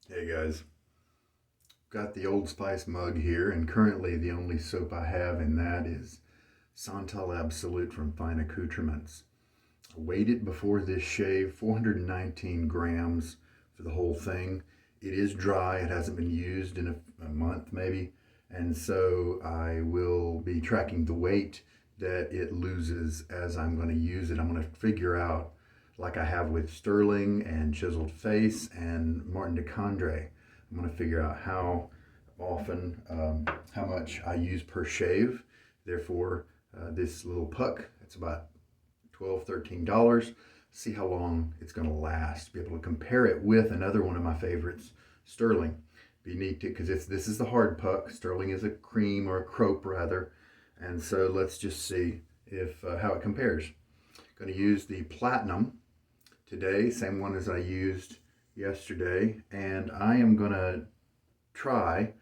Hey guys, got the Old Spice mug here, and currently the only soap I have in that is Santal Absolut from Fine Accoutrements. I weighed it before this shave, 419 grams for the whole thing. It is dry, it hasn't been used in a month maybe, and so I will be tracking the weight that it loses as I'm going to use it. I'm going to figure out, like I have with Stirling and Chiseled Face and Martin de Condre, I'm going to figure out how often, how much I use per shave. Therefore, this little puck, it's about $12, $13. See how long it's going to last. Be able to compare it with another one of my favorites, Stirling. Be neat to, because this is the hard puck. Stirling is a cream or a crope rather. And so let's just see if how it compares. Going to use the Platinum today, same one as I used yesterday, and I am going to try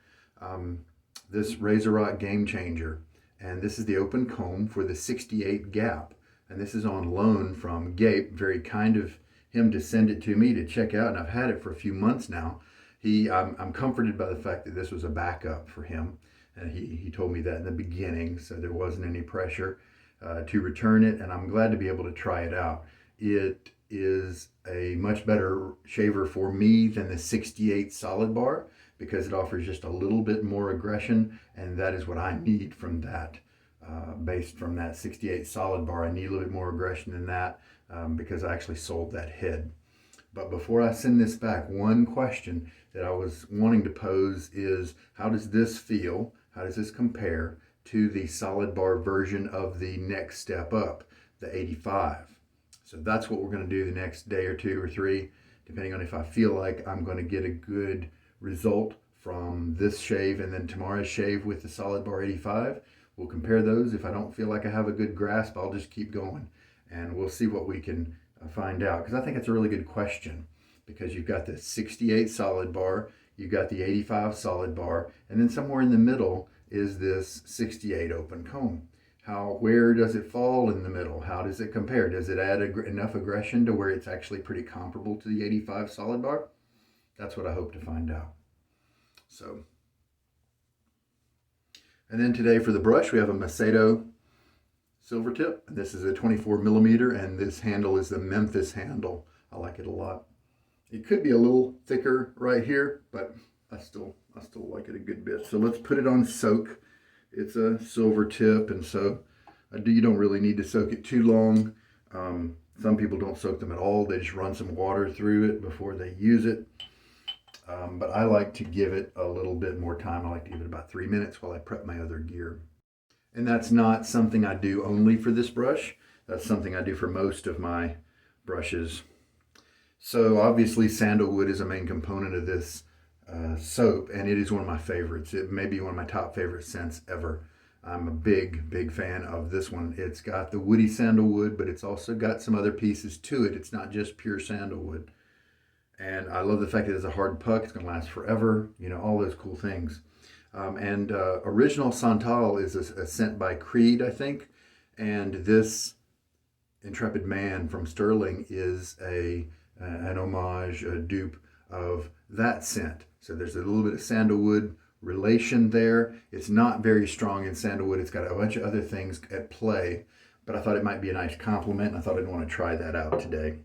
this Razorock Game Changer, and this is the open comb for the 68 gap, and this is on loan from Gape. Very kind of him to send it to me to check out, and I've had it for a few months now. I'm comforted by the fact that this was a backup for him, and he told me that in the beginning, so there wasn't any pressure to return it, and I'm glad to be able to try it out. It is a much better shaver for me than the 68 solid bar because it offers just a little bit more aggression, and that is what I need from that. Based from that 68 solid bar, I need a little bit more aggression than that because I actually sold that head. But before I send this back, one question that I was wanting to pose is, how does this feel? How does this compare to the solid bar version of the next step up, the 85? So that's what we're going to do the next day or two or three, depending on if I feel like I'm going to get a good result from this shave and then tomorrow's shave with the solid bar 85. We'll compare those. If I don't feel like I have a good grasp, I'll just keep going and we'll see what we can find out. Because I think it's a really good question, because you've got the 68 solid bar, you've got the 85 solid bar, and then somewhere in the middle is this 68 open comb. Where does it fall in the middle? How does it compare? Does it add enough aggression to where it's actually pretty comparable to the 85 solid bar? That's what I hope to find out. So, and then today for the brush, we have a Maseto Silvertip. This is a 24 millimeter, and this handle is the Memphis handle. I like it a lot. It could be a little thicker right here, but I still like it a good bit. So let's put it on soak. It's a silver tip, and so you don't really need to soak it too long. Some people don't soak them at all. They just run some water through it before they use it. But I like to give it a little bit more time. I like to give it about 3 minutes while I prep my other gear. And that's not something I do only for this brush. That's something I do for most of my brushes. So obviously Sandalwood is a main component of this soap, and it is one of my favorites. It may be one of my top favorite scents ever. I'm a big fan of this one. It's got the woody sandalwood, but it's also got some other pieces to it. It's not just pure sandalwood. And I love the fact that it's a hard puck. It's going to last forever. You know, all those cool things. Original Santal is a scent by Creed, I think. And this Intrepid Man from Stirling is an homage, a dupe of that scent. So there's a little bit of sandalwood relation there. It's not very strong in sandalwood. It's got a bunch of other things at play, but I thought it might be a nice compliment, and I thought I'd want to try that out today.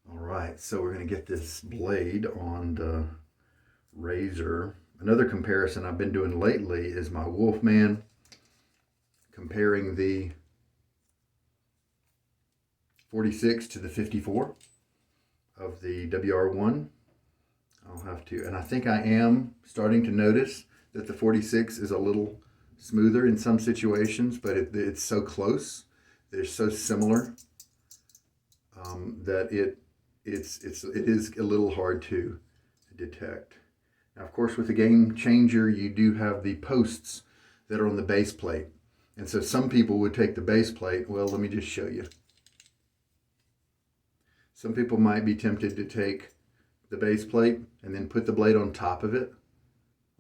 All right, so we're going to get this blade on the razor. Another comparison I've been doing lately is my Wolfman, comparing the 46 to the 54 of the WR1. I'll have to, and I think I am starting to notice that the 46 is a little smoother in some situations, but it's so close, they're so similar that it is a little hard to detect. Now, of course, with the Game Changer, you do have the posts that are on the base plate, and so some people would take the base plate. Well, let me just show you. Some people might be tempted to take the base plate and then put the blade on top of it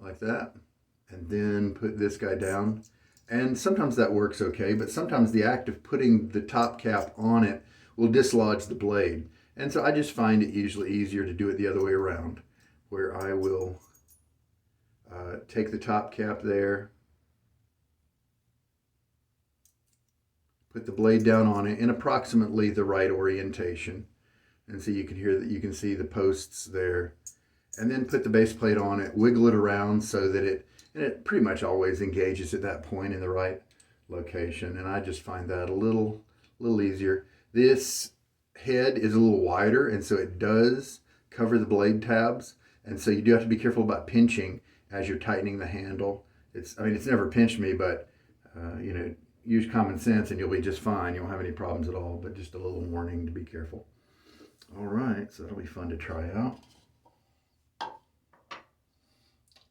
like that, and then put this guy down. And sometimes that works okay, but sometimes the act of putting the top cap on it will dislodge the blade. And so I just find it usually easier to do it the other way around, where I will take the top cap there, put the blade down on it in approximately the right orientation. And so you can hear that, you can see the posts there. And then put the base plate on it, wiggle it around so that it pretty much always engages at that point in the right location. And I just find that a little easier. This head is a little wider, and so it does cover the blade tabs. And so you do have to be careful about pinching as you're tightening the handle. It's never pinched me, but use common sense and you'll be just fine. You won't have any problems at all, but just a little warning to be careful. All right, so that'll be fun to try out.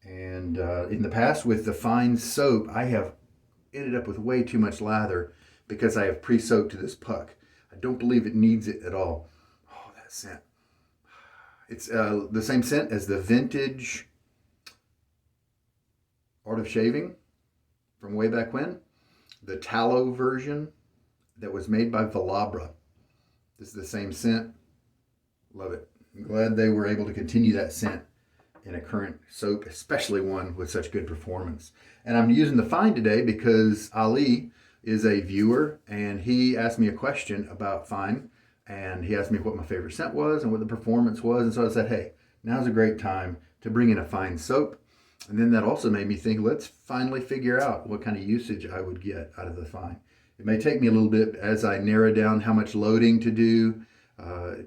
And in the past with the Fine soap, I have ended up with way too much lather because I have pre-soaked this puck. I don't believe it needs it at all. Oh, that scent. It's the same scent as the vintage Art of Shaving from way back when. The tallow version that was made by Velabra. This is the same scent. Love it. I'm glad they were able to continue that scent in a current soap, especially one with such good performance. And I'm using the Fine today because Ali is a viewer and he asked me a question about Fine, and he asked me what my favorite scent was and what the performance was. And so I said, hey, now's a great time to bring in a Fine soap. And then that also made me think, let's finally figure out what kind of usage I would get out of the Fine. It may take me a little bit as I narrow down how much loading to do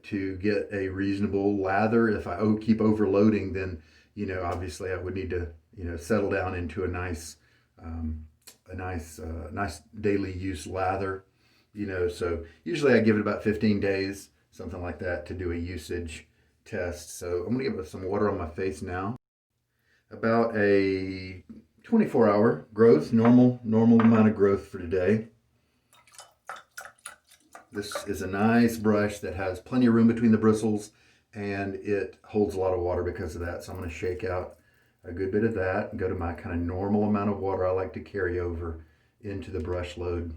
to get a reasonable lather. If I keep overloading, then obviously I would need to settle down into a nice daily use lather. So usually I give it about 15 days, something like that, to do a usage test. So I'm gonna get some water on my face now. About a 24-hour growth, normal amount of growth for today. This is a nice brush that has plenty of room between the bristles, and it holds a lot of water because of that. So I'm going to shake out a good bit of that and go to my kind of normal amount of water I like to carry over into the brush load.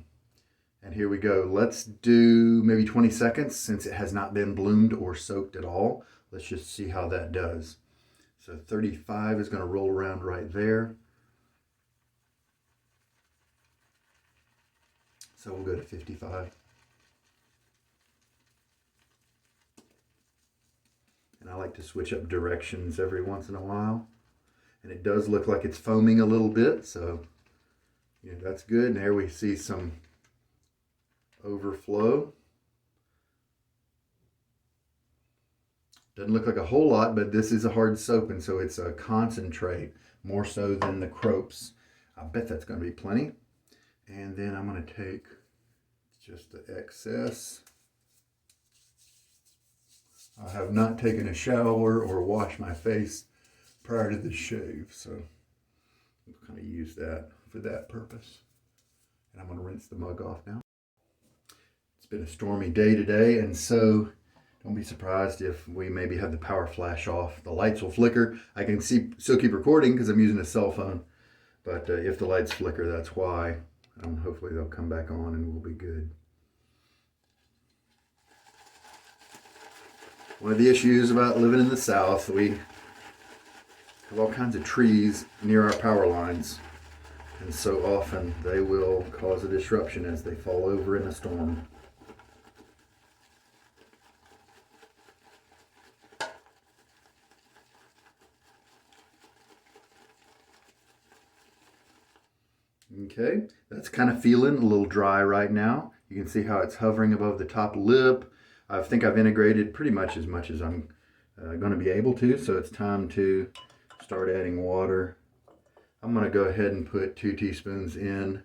And here we go. Let's do maybe 20 seconds since it has not been bloomed or soaked at all. Let's just see how that does. So 35 is going to roll around right there. So we'll go to 55. And I like to switch up directions every once in a while. And it does look like it's foaming a little bit, so that's good. And there we see some overflow. Doesn't look like a whole lot, but this is a hard soap, and so it's a concentrate, more so than the crops. I bet that's going to be plenty. And then I'm going to take just the excess. I have not taken a shower or washed my face prior to the shave, so I'll kind of use that for that purpose. And I'm going to rinse the mug off now. It's been a stormy day today, and so don't be surprised if we maybe have the power flash off. The lights will flicker. I can still keep recording because I'm using a cell phone, but if the lights flicker, that's why. Hopefully they'll come back on and we'll be good. One of the issues about living in the South, we have all kinds of trees near our power lines, and so often they will cause a disruption as they fall over in a storm. Okay, that's kind of feeling a little dry right now. You can see how it's hovering above the top lip. I think I've integrated pretty much as I'm going to be able to, so it's time to start adding water. I'm going to go ahead and put 2 teaspoons in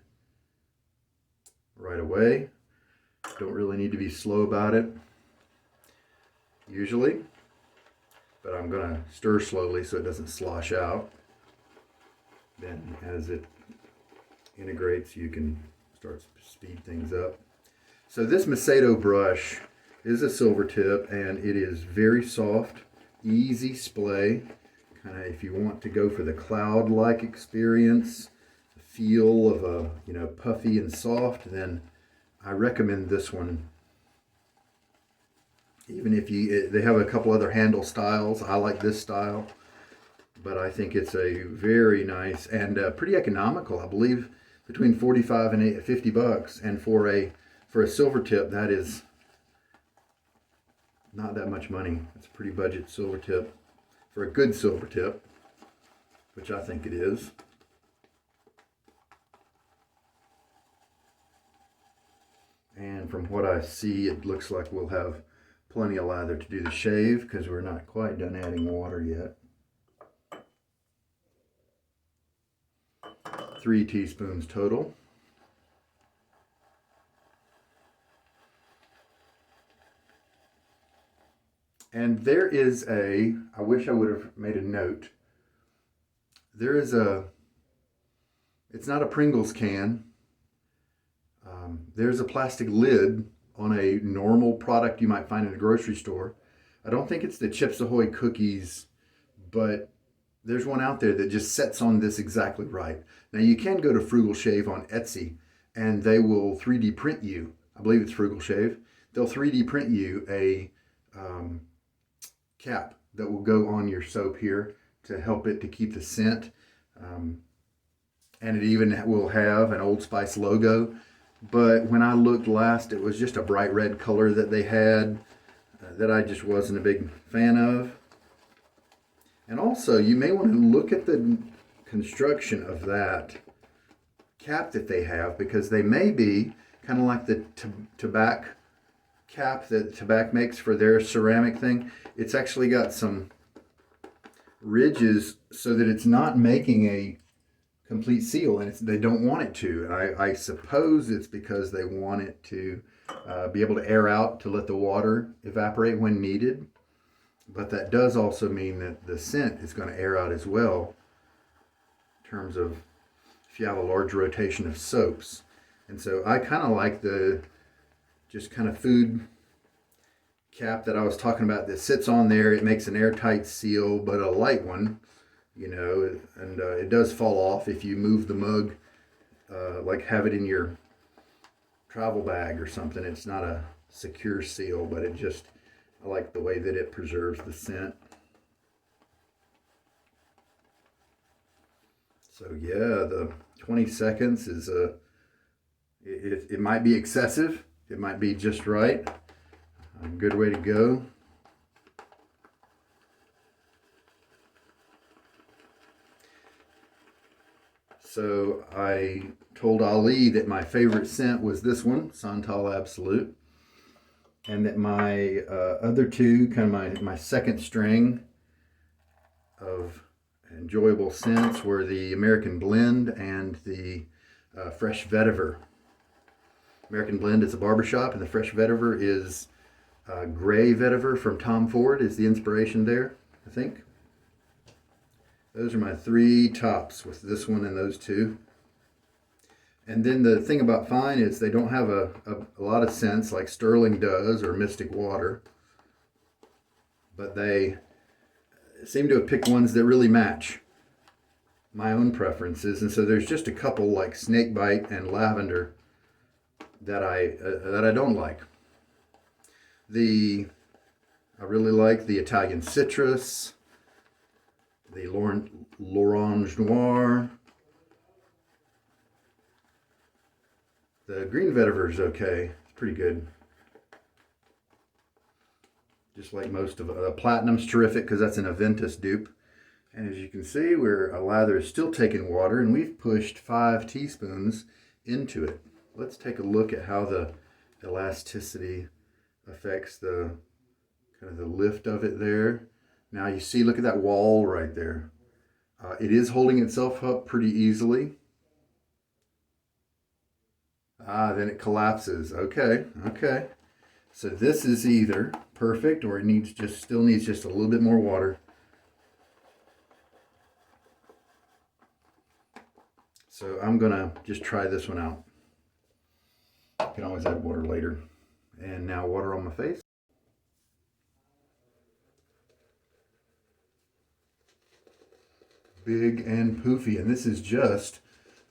right away. Don't really need to be slow about it usually, but I'm going to stir slowly so it doesn't slosh out. Then as it integrates, you can start to speed things up. So this Maseto brush is a Silvertip, and it is very soft, easy splay. Kind of if you want to go for the cloud-like experience, the feel of a puffy and soft, then I recommend this one. Even if they have a couple other handle styles. I like this style, but I think it's a very nice and pretty economical. I believe between 45 and 50 bucks, and for a Silvertip, that is not that much money. It's a pretty budget Silvertip for a good Silvertip, which I think it is. And from what I see, it looks like we'll have plenty of lather to do the shave because we're not quite done adding water yet. 3 teaspoons total. And there is I wish I would have made a note. There is it's not a Pringles can. There's a plastic lid on a normal product you might find in a grocery store. I don't think it's the Chips Ahoy cookies, but there's one out there that just sets on this exactly right. Now you can go to Frugal Shave on Etsy and they will 3D print you. I believe it's Frugal Shave. They'll 3D print you a cap that will go on your soap here to help it to keep the scent. And it even will have an Old Spice logo. But when I looked last, it was just a bright red color that they had that I just wasn't a big fan of. And also, you may want to look at the construction of that cap that they have, because they may be kind of like the tobacco cap that tobacco makes for their ceramic thing. It's actually got some ridges so that it's not making a complete seal, and they don't want it to. I suppose it's because they want it to be able to air out to let the water evaporate when needed. But that does also mean that the scent is going to air out as well, in terms of if you have a large rotation of soaps. And so I kind of like the just kind of food cap that I was talking about that sits on there. It makes an airtight seal, but a light one, you know, and it does fall off if you move the mug, like have it in your travel bag or something. It's not a secure seal, but it just, I like the way that it preserves the scent. So yeah, the 20 seconds is it might be excessive. It might be just right. A good way to go. So I told Ali that my favorite scent was this one, Santal Absolut, and that my other two, kind of my second string of enjoyable scents, were the American Blend and the Fresh Vetiver. American Blend is a barbershop, and the Fresh Vetiver is Gray Vetiver from Tom Ford is the inspiration there, I think. Those are my 3 tops, with this one and those 2. And then the thing about Fine is they don't have a lot of scents like Stirling does or Mystic Water, but they seem to have picked ones that really match my own preferences. And so there's just a couple like Snakebite and Lavender that I don't like. I really like the Italian Citrus, the L'Orange Noir. The Green Vetiver is okay. It's pretty good. Just like most of it. Platinum's terrific because that's an Aventus dupe. And as you can see, Lather is still taking water, and we've pushed 5 teaspoons into it. Let's take a look at how the elasticity affects the kind of the lift of it there. Now you see, look at that wall right there. It is holding itself up pretty easily. Then it collapses. Okay. So this is either perfect or it still needs just a little bit more water. So I'm gonna just try this one out. You can always add water later. And now water on my face. Big and poofy, and this is just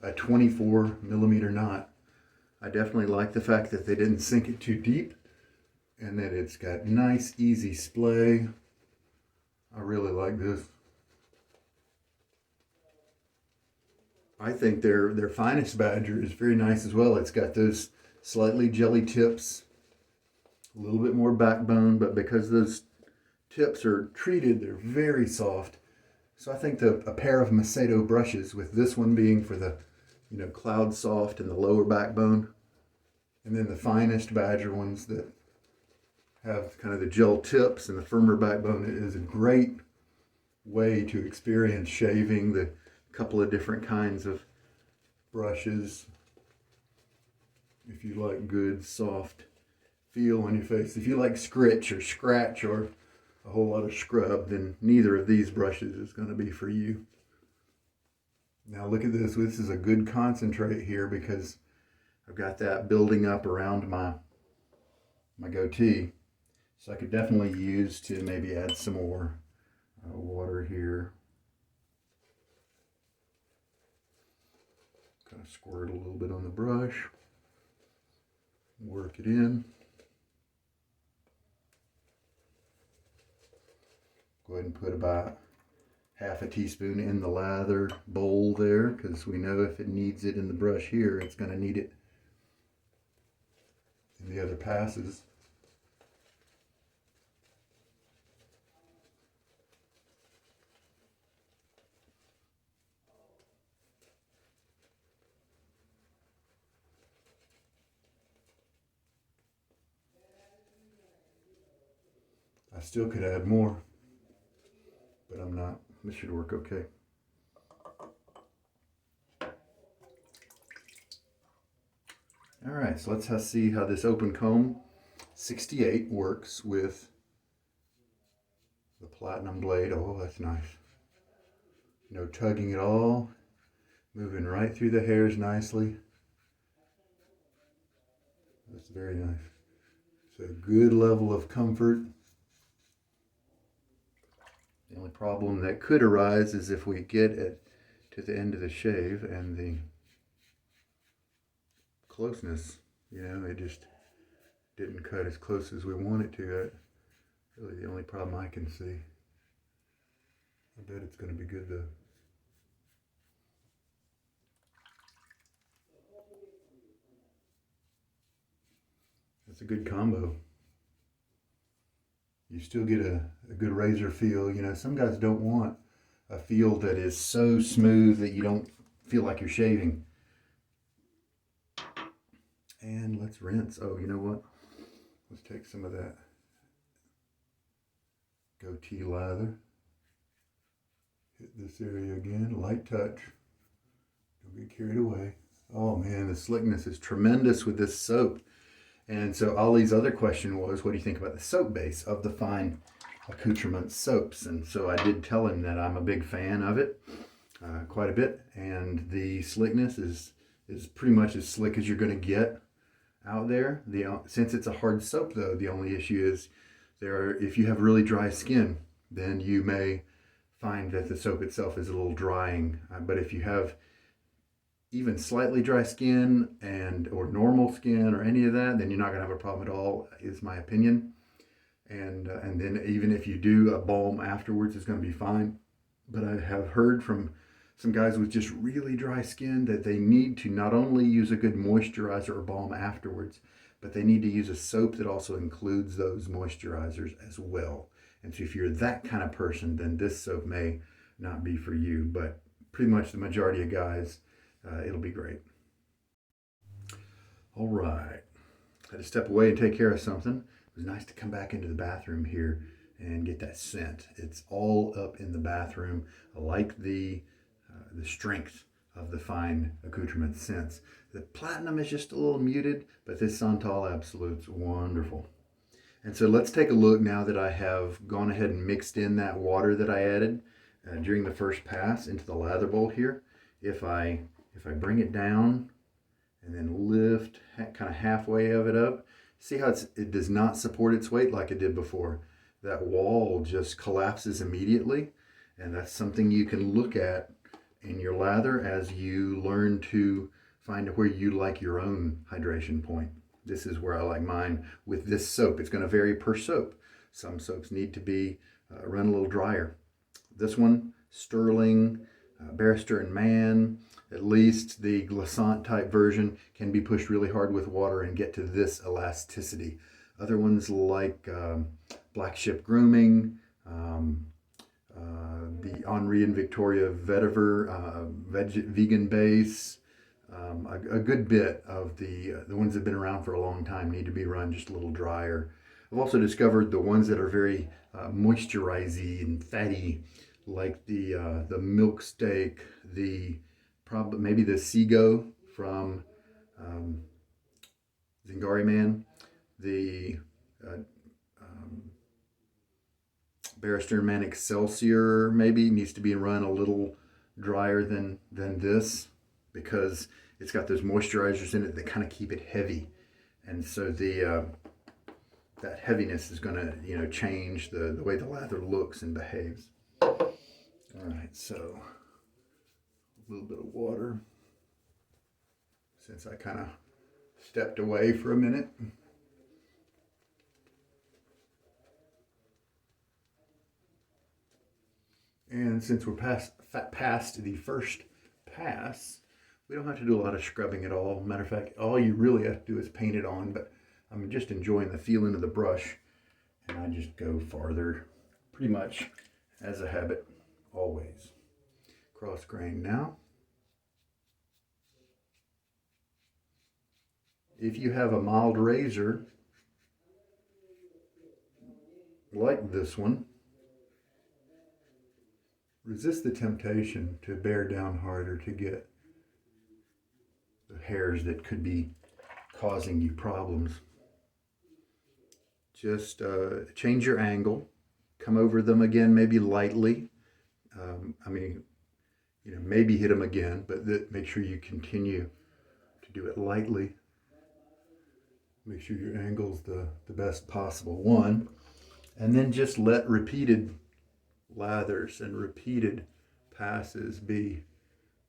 a 24 millimeter knot. I definitely like the fact that they didn't sink it too deep. And then it's got nice, easy splay. I really like this. I think their finest badger is very nice as well. It's got those slightly jelly tips, a little bit more backbone, but because those tips are treated, they're very soft. So I think a pair of Maseto brushes, with this one being for the, cloud soft and the lower backbone, and then the finest badger ones that have kind of the gel tips and the firmer backbone, it is a great way to experience shaving. The couple of different kinds of brushes, if you like good soft feel on your face. If you like scritch or scratch or a whole lot of scrub, then neither of these brushes is going to be for you. Now look at this. This is a good concentrate here because I've got that building up around my goatee. So I could definitely use to maybe add some more water here. Kind of squirt a little bit on the brush. Work it in. Go ahead and put about half a teaspoon in the lather bowl there, because we know if it needs it in the brush here, it's going to need it in the other passes. I still could add more, but I'm not. This should work okay. All right, so let's see how this open comb 68 works with the platinum blade. Oh, that's nice. No tugging at all. Moving right through the hairs nicely. That's very nice. So good level of comfort. The only problem that could arise is if we get it to the end of the shave and the closeness, it just didn't cut as close as we want it to. That's really the only problem I can see. I bet it's going to be good though. That's a good combo. You still get a good razor feel. Some guys don't want a feel that is so smooth that you don't feel like you're shaving. And let's rinse. Oh, you know what? Let's take some of that goatee lather. Hit this area again, light touch. Don't get carried away. Oh man, the slickness is tremendous with this soap. And so Ollie's other question was, what do you think about the soap base of the Fine Accoutrements soaps? And so I did tell him that I'm a big fan of it, quite a bit. And the slickness is pretty much as slick as you're going to get out there. Since it's a hard soap though, the only issue is if you have really dry skin, then you may find that the soap itself is a little drying. But if you have even slightly dry skin or normal skin or any of that, then you're not going to have a problem at all, is my opinion. And then even if you do a balm afterwards, it's going to be fine. But I have heard from some guys with just really dry skin that they need to not only use a good moisturizer or balm afterwards, but they need to use a soap that also includes those moisturizers as well. And so if you're that kind of person, then this soap may not be for you. But pretty much the majority of guys, it'll be great. All right. I had to step away and take care of something. It was nice to come back into the bathroom here and get that scent. It's all up in the bathroom. I like the strength of the Fine Accoutrements scents. The platinum is just a little muted, but this Santal Absolut's wonderful. And so let's take a look now that I have gone ahead and mixed in that water that I added during the first pass into the lather bowl here. If I bring it down and then lift kind of halfway of it up, see how it does not support its weight like it did before. That wall just collapses immediately, and that's something you can look at in your lather as you learn to find where you like your own hydration point. This is where I like mine with this soap. It's going to vary per soap. Some soaps need to be run a little drier. This one, Stirling, Barrister and Man, at least the glissant type version, can be pushed really hard with water and get to this elasticity. Other ones like Black Ship Grooming, the Henri and Victoria Vetiver vegan base, a good bit of the ones that have been around for a long time need to be run just a little drier. I've also discovered the ones that are very moisturizing and fatty, like the milk steak, maybe the Seago from Zingari Man, the Barrister Man Excelsior maybe needs to be run a little drier than this, because it's got those moisturizers in it that kind of keep it heavy, and so that heaviness is going to change the way the lather looks and behaves. All right, so a little bit of water, since I kind of stepped away for a minute. And since we're past the first pass, we don't have to do a lot of scrubbing at all. Matter of fact, all you really have to do is paint it on, but I'm just enjoying the feeling of the brush, and I just go farther, pretty much as a habit, always. Cross grain now. If you have a mild razor, like this one, resist the temptation to bear down harder to get the hairs that could be causing you problems. Just change your angle, come over them again, maybe lightly. Maybe hit them again, but make sure you continue to do it lightly. Make sure your angle's the best possible one. And then just let repeated lathers and repeated passes be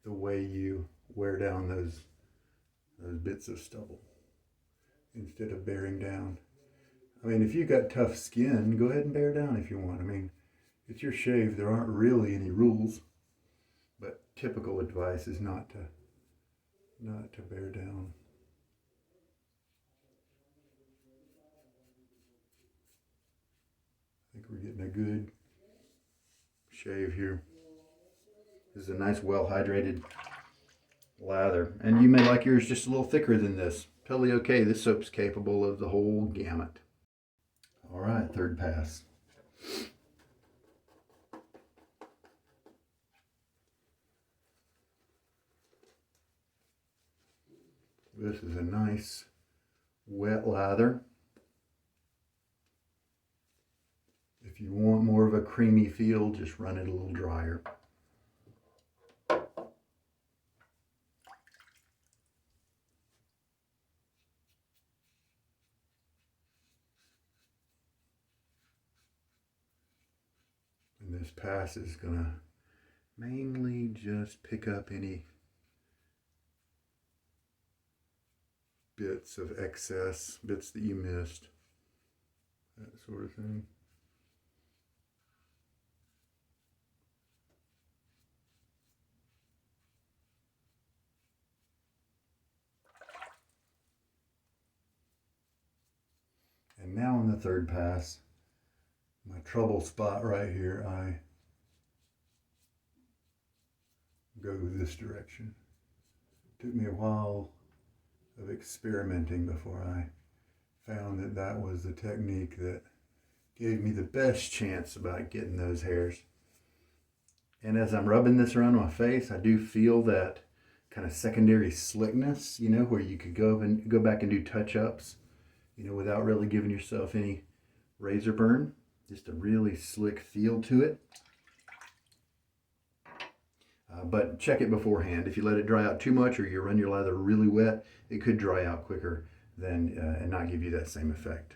the way you wear down those bits of stubble, instead of bearing down. I mean, if you've got tough skin, go ahead and bear down if you want. I mean, it's your shave. There aren't really any rules, but typical advice is not to bear down. I think we're getting a good shave here. This is a nice, well-hydrated lather, and you may like yours just a little thicker than this. Totally okay. This soap's capable of the whole gamut. All right, third pass. This is a nice wet lather. If you want more of a creamy feel, just run it a little drier. And this pass is going to mainly just pick up any bits of excess, bits that you missed, that sort of thing. And now in the third pass, my trouble spot right here, I go this direction. It took me a while of experimenting before I found that was the technique that gave me the best chance about getting those hairs. And as I'm rubbing this around my face, I do feel that kind of secondary slickness, where you could go back and do touch-ups, without really giving yourself any razor burn. Just a really slick feel to it. But check it beforehand. If you let it dry out too much, or you run your lather really wet, it could dry out quicker and not give you that same effect.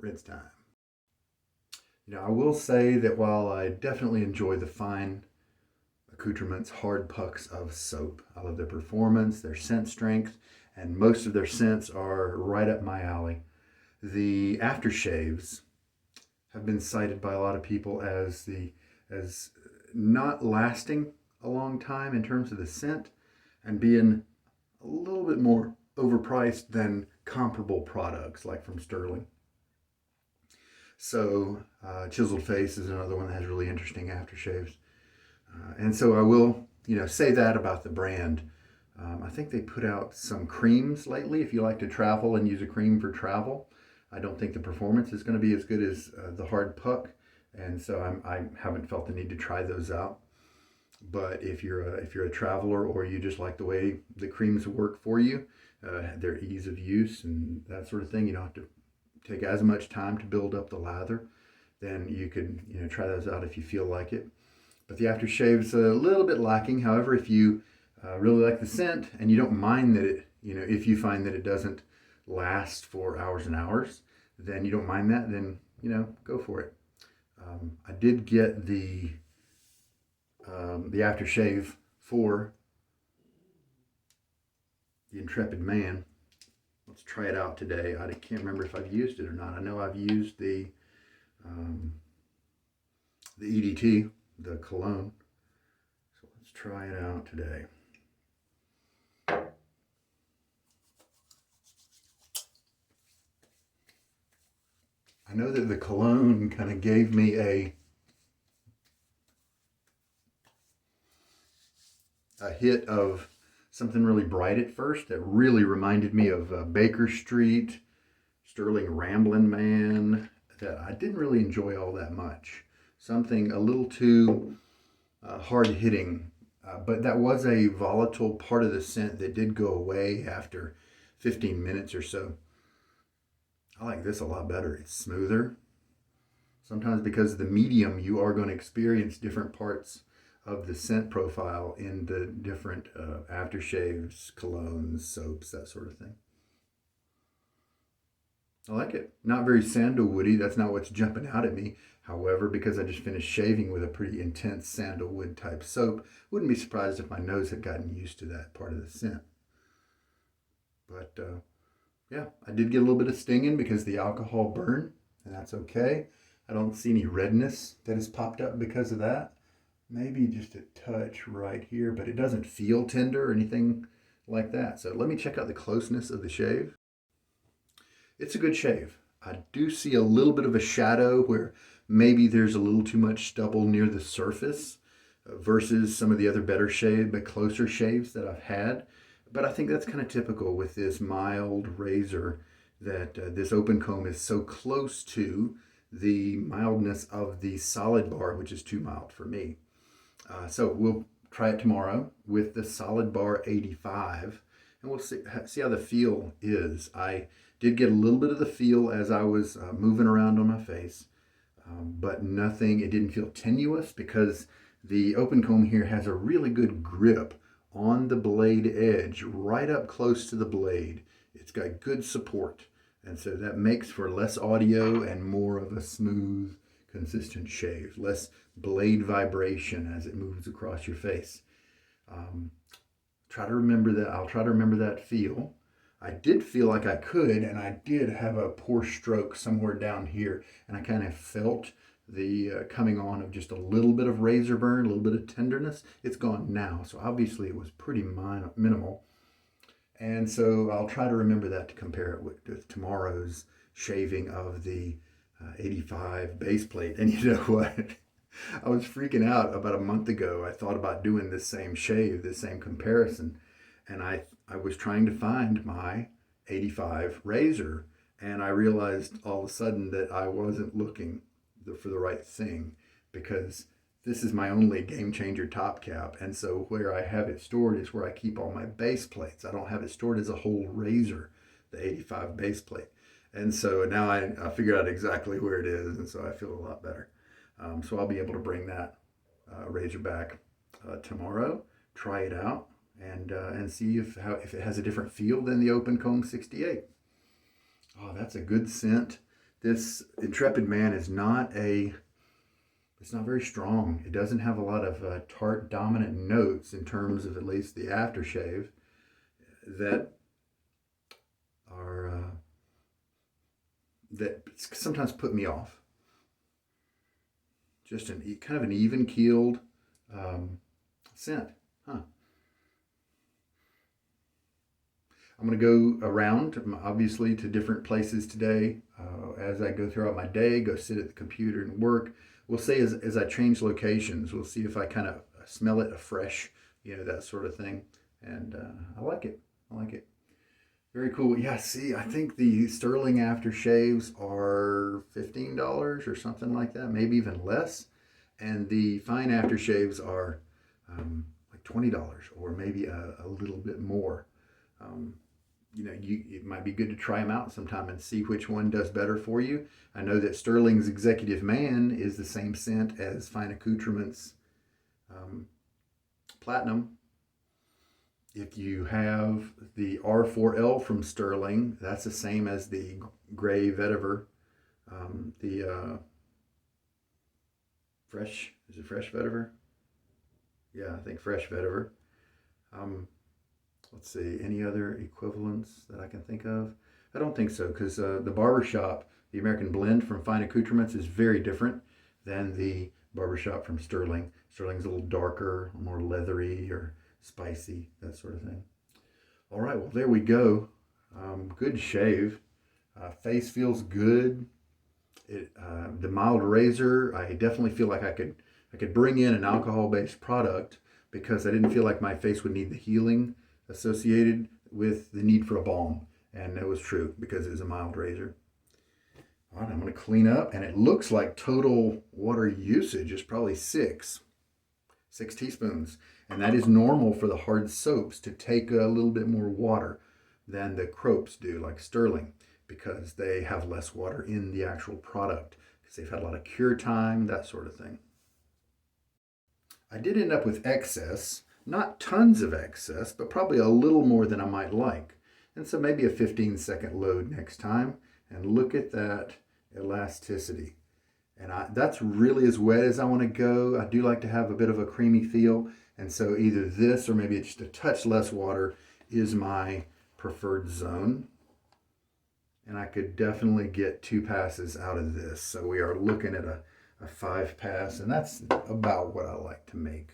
Rinse time. I will say that while I definitely enjoy the Fine Accoutrements hard pucks of soap, I love their performance, their scent strength, and most of their scents are right up my alley. The aftershaves have been cited by a lot of people as not lasting a long time in terms of the scent and being a little bit more overpriced than comparable products like from Stirling. So Chiseled Face is another one that has really interesting aftershaves. And so I will, say that about the brand. I think they put out some creams lately. If you like to travel and use a cream for travel, I don't think the performance is going to be as good as the Hard Puck, and so I haven't felt the need to try those out. But if you're a traveler or you just like the way the creams work for you, their ease of use and that sort of thing, you don't have to take as much time to build up the lather. Then you could try those out if you feel like it. But the aftershave's a little bit lacking. However, if you really like the scent and you don't mind that it, if you find that it doesn't last for hours and hours, then you don't mind that, then go for it. I did get the aftershave for the Intrepid Man. Let's try it out today. I can't remember if I've used it or not. I know I've used the EDT, the cologne. So let's try it out today. I know that the cologne kind of gave me a hit of something really bright at first that really reminded me of Baker Street, Stirling Ramblin' Man, that I didn't really enjoy all that much. Something a little too hard hitting, but that was a volatile part of the scent that did go away after 15 minutes or so. I like this a lot better. It's smoother. Sometimes because of the medium, you are going to experience different parts of the scent profile in the different aftershaves, colognes, soaps, that sort of thing. I like it. Not very sandalwoody. That's not what's jumping out at me. However, because I just finished shaving with a pretty intense sandalwood type soap, wouldn't be surprised if my nose had gotten used to that part of the scent. But yeah, I did get a little bit of stinging because the alcohol burned, and that's okay. I don't see any redness that has popped up because of that. Maybe just a touch right here, but it doesn't feel tender or anything like that. So let me check out the closeness of the shave. It's a good shave. I do see a little bit of a shadow where maybe there's a little too much stubble near the surface versus some of the other better shave, but closer shaves that I've had. But I think that's kind of typical with this mild razor, that this open comb is so close to the mildness of the solid bar, which is too mild for me. So we'll try it tomorrow with the solid bar 85, and we'll see how the feel is. I did get a little bit of the feel as I was moving around on my face, but nothing, it didn't feel tenuous because the open comb here has a really good grip on the blade edge, right up close to the blade. It's got good support, and so that makes for less audio and more of a smooth, consistent shave, less blade vibration as it moves across your face. Try to remember that. I'll try to remember that feel. I did feel like I could, and I did have a poor stroke somewhere down here, and I kind of felt the coming on of just a little bit of razor burn, a little bit of tenderness. It's gone now, so obviously it was pretty minimal. And so I'll try to remember that to compare it with tomorrow's shaving of the 85 base plate. And you know what? I was freaking out about a month ago. I thought about doing this same shave, this same comparison, and I was trying to find my 85 razor, and I realized all of a sudden that I wasn't looking for the right thing, because this is my only Game Changer top cap, and so where I have it stored is where I keep all my base plates. I don't have it stored as a whole razor, the 85 base plate. And so now I figured out exactly where it is, and so I feel a lot better. So I'll be able to bring that razor back tomorrow, try it out, and see if it has a different feel than the Open Comb 68. Oh, that's a good scent. This Intrepid Man is it's not very strong. It doesn't have a lot of tart dominant notes in terms of at least the aftershave that are that sometimes put me off. Just kind of an even keeled scent, huh? I'm going to go around, obviously, to different places today. As I go throughout my day, go sit at the computer and work. We'll see as I change locations, we'll see if I kind of smell it afresh, that sort of thing. And I like it. I like it. Very cool. Yeah, see, I think the Stirling aftershaves are $15 or something like that, maybe even less. And the Fine aftershaves are like $20 or maybe a little bit more. Um, it might be good to try them out sometime and see which one does better for you. I know that Stirling's Executive Man is the same scent as Fine Accoutrements Platinum. If you have the R4L from Stirling, that's the same as the Gray Vetiver. The Fresh, is it Fresh Vetiver? Yeah, I think Fresh Vetiver. Let's see, any other equivalents that I can think of? I don't think so, because the Barbershop, the American Blend from Fine Accoutrements, is very different than the Barbershop from Stirling. Stirling's a little darker, more leathery or spicy, that sort of thing. All right, well, there we go. Good shave. Face feels good. The mild razor, I definitely feel like I could bring in an alcohol-based product because I didn't feel like my face would need the healing associated with the need for a balm. And that was true because it was a mild razor. All right, I'm going to clean up, and it looks like total water usage is probably 6 teaspoons. And that is normal for the hard soaps to take a little bit more water than the croaps do, like Stirling, because they have less water in the actual product because they've had a lot of cure time, that sort of thing. I did end up with excess, not tons of excess, but probably a little more than I might like. And so maybe a 15-second load next time. And look at that elasticity. And that's really as wet as I want to go. I do like to have a bit of a creamy feel. And so either this or maybe just a touch less water is my preferred zone. And I could definitely get 2 passes out of this. So we are looking at a 5 pass, and that's about what I like to make.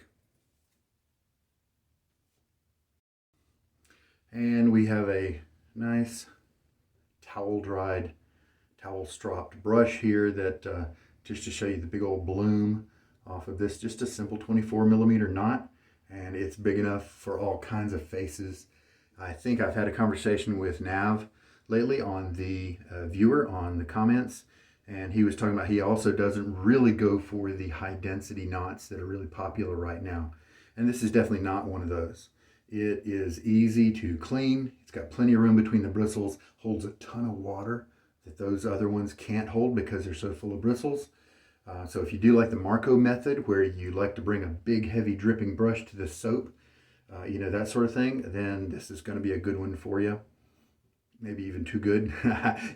And we have a nice towel-dried, towel-stropped brush here that just to show you the big old bloom off of this, just a simple 24mm knot, and it's big enough for all kinds of faces. I think I've had a conversation with Nav lately on the viewer on the comments, and he was talking about he also doesn't really go for the high density knots that are really popular right now. And this is definitely not one of those. It is easy to clean. It's got plenty of room between the bristles, holds a ton of water that those other ones can't hold because they're so full of bristles. So if you do like the Marco method, where you like to bring a big heavy dripping brush to the soap, that sort of thing, then this is going to be a good one for you. Maybe even too good.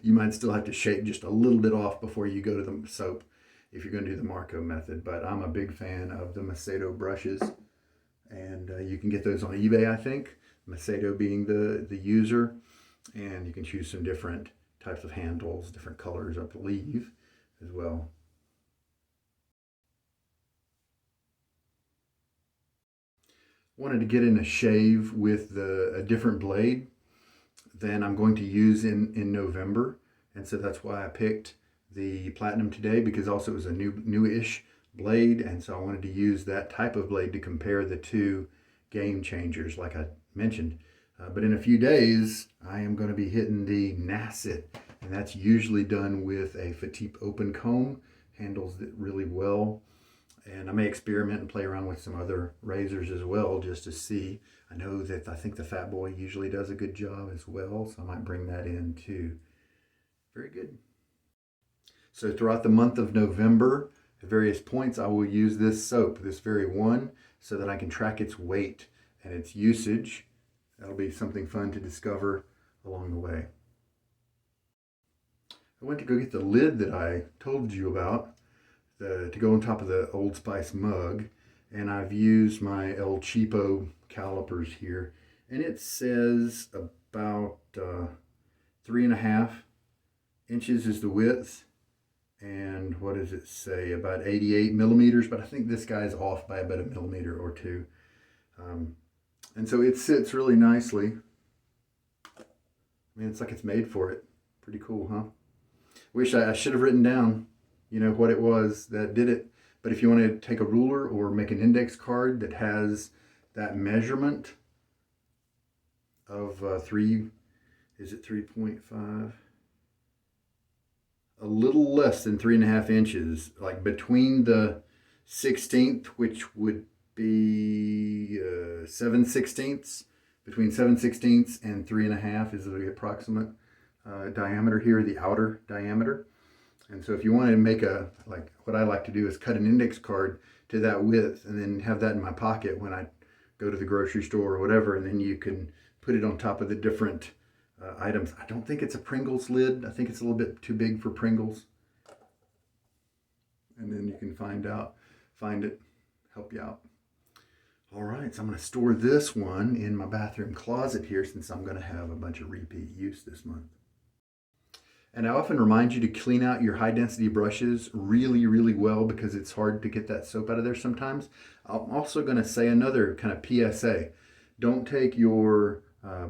You might still have to shake just a little bit off before you go to the soap if you're going to do the Marco method. But I'm a big fan of the Maseto brushes, and you can get those on eBay, I think. Maseto being the user, and you can choose some different types of handles, different colors, I believe, as well. Wanted to get in a shave with a different blade than I'm going to use in November, and so that's why I picked the Platinum today, because also it was a newish blade, and so I wanted to use that type of blade to compare the two game changers like I mentioned. But in a few days I am going to be hitting the Nasset, and that's usually done with a Fatip open comb. Handles it really well. And I may experiment and play around with some other razors as well, just to see. I know that I think the Fat Boy usually does a good job as well, so I might bring that in too. Very good. So throughout the month of November, at various points, I will use this soap, this very one, so that I can track its weight and its usage. That'll be something fun to discover along the way. I went to go get the lid that I told you about, to go on top of the Old Spice mug, and I've used my El Cheapo calipers here, and it says about 3.5 inches is the width. And what does it say? About 88 millimeters, but I think this guy's off by about a millimeter or two. And so it sits really nicely. I mean, it's like it's made for it. Pretty cool, huh? Wish I should have written down, you know, what it was that did it. But if you want to take a ruler or make an index card that has that measurement of 3.5? A little less than 3.5 inches, like between the 16th, which would be 7/16, between 7/16 and 3.5 is the approximate diameter here, the outer diameter. And so if you want to make like what I like to do is cut an index card to that width and then have that in my pocket when I go to the grocery store or whatever, and then you can put it on top of the different items. I don't think it's a Pringles lid. I think it's a little bit too big for Pringles. And then you can find it, help you out. All right, so I'm going to store this one in my bathroom closet here since I'm going to have a bunch of repeat use this month. And I often remind you to clean out your high density brushes really, really well because it's hard to get that soap out of there sometimes. I'm also going to say another kind of PSA. Don't take your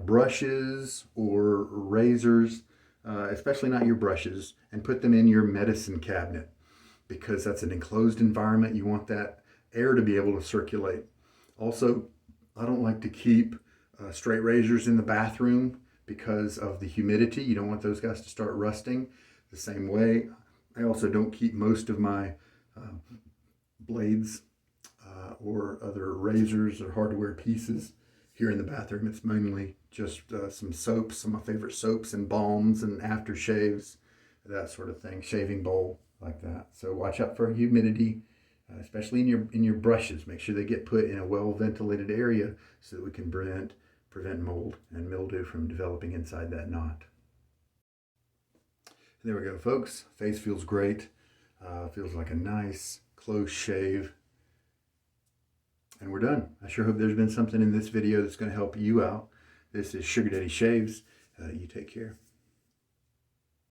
brushes or razors, especially not your brushes, and put them in your medicine cabinet because that's an enclosed environment. You want that air to be able to circulate. Also, I don't like to keep straight razors in the bathroom because of the humidity. You don't want those guys to start rusting the same way. I also don't keep most of my blades or other razors or hardware pieces here in the bathroom. It's mainly just some soaps, some of my favorite soaps and balms and aftershaves, that sort of thing, shaving bowl like that. So watch out for humidity, especially in your brushes. Make sure they get put in a well-ventilated area so that we can prevent mold and mildew from developing inside that knot. There we go, folks. Face feels great. Feels like a nice, close shave. And we're done. I sure hope there's been something in this video that's going to help you out. This is Sugar Daddy Shaves. You take care.